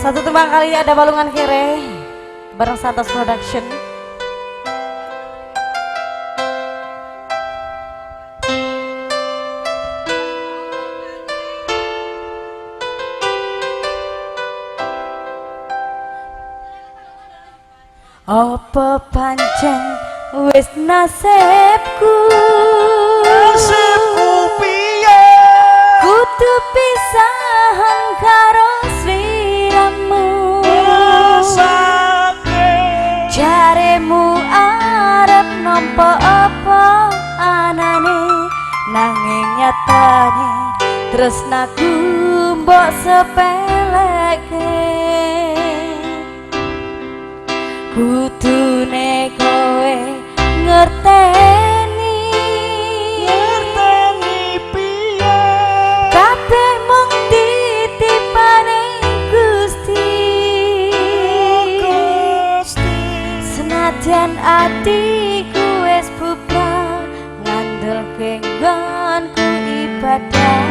Satu tembang kali ada Balungan Kere bareng Santos Production. Apa pancen wis nasibku piye kudu pisahan karo sliramu jaremu arep nampa apa anane nanging nyatane tresnaku mbok sepeleke kudune kowe ngerteni piye kabeh mung titipane Gusti senajan atiku wis bubar ngandhelke nggonku ibadah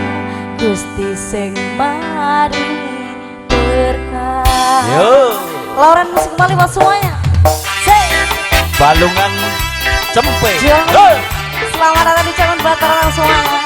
Gusti sing maringi berkah. Yo Lauren musik kembali buat semuanya. Balungan Cempe. Selamat datang di Calon Batara semuanya.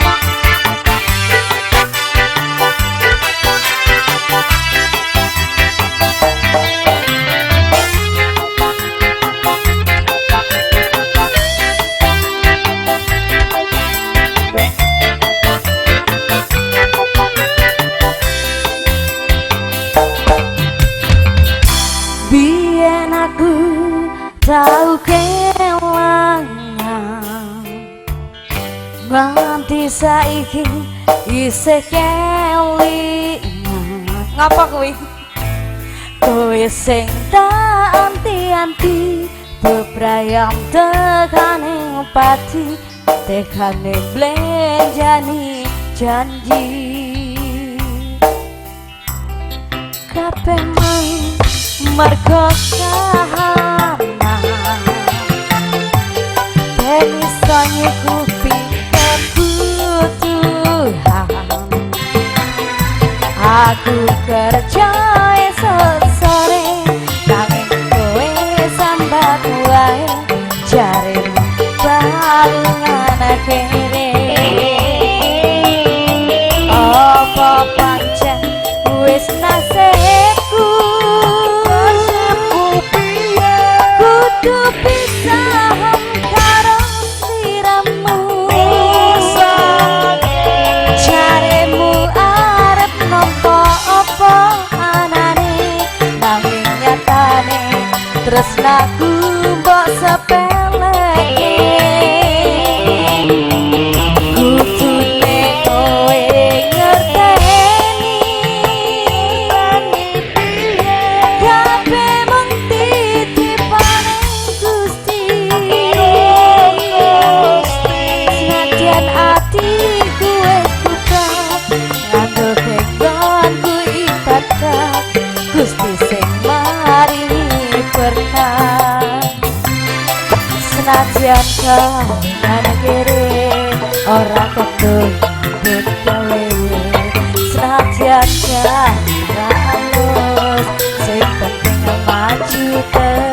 Biyen aku tau kelangan nganti saiki isih kelingan. Ngapa kuwi? Kowe sing tak anti-anti bebrayam tekane pati tekane blenjani janji kabeh mau mergo kahanan ben iso nyukupi kebutuhan aku kerja esok sore nanging kowe sambat wae jaremu balungan kere apa pancen wis nasibku kudu pisahan karo sliramu jaremu arep nampa apa anane nanging nyatane tresnaku mbok sepeleke kudune kowe ngerteni kabeh mung titipane Gusti senajan atiku wis bubar ngandhelke nggonku ibadah Gusti sing maringi berkah senajan kahanan kere ora ketut gawe senajan halus sing penting maju terus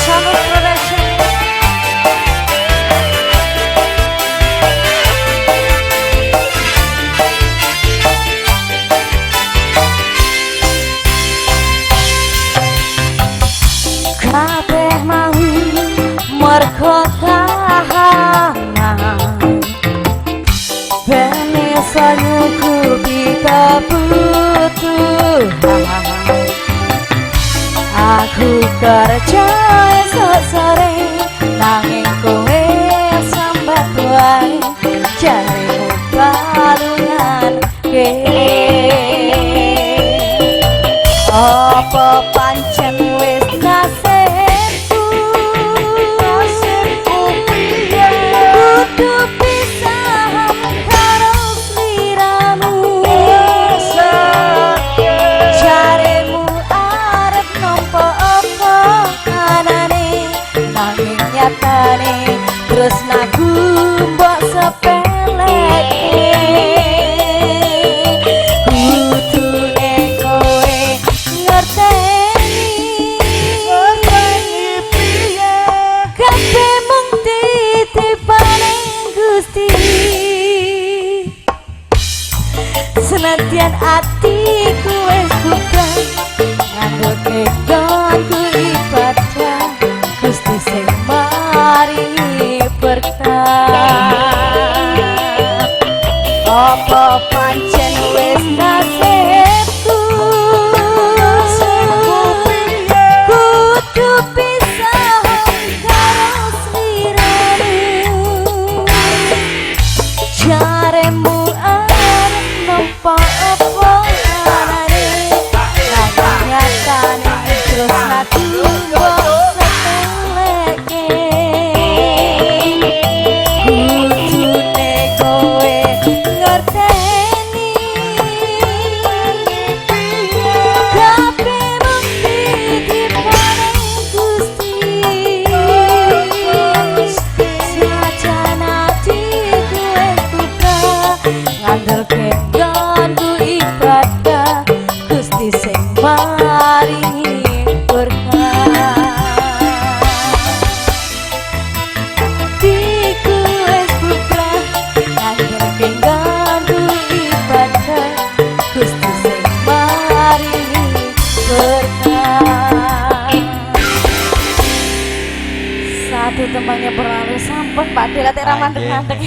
Santos Production. Kabeh mau mergo kahanan ben iso nyukupi kebutuhan aku kerja esok sore nanging kowe sambat wae jaremu balungan kere apa pancen wis nasibku piye kudu pisahan karo sliramu nyatane terus naku mbok sepeleke kudune kowe ngerteni piye kabeh mung titipane Gusti senadyan atiku wis buka ngandhoke ganggu ibadah Gusti sing maringi berkah apa pancen wis nasibku kudu pisah karo sliramu jaremu arep nampa apa anane nanging nyatane terus nadu mbok sepeleke kudune kowe ngerteni kabeh mung titipane Gusti senajan atiku wis buka ngandhelke ganggu ibadah Gusti sing maringi berkah atiku wis buka ngandhelke ganggu ibadah Gusti sing maringi berkah. Satu tembangnya berlalu sampun Pak Dela teh ramandeg-mandeg.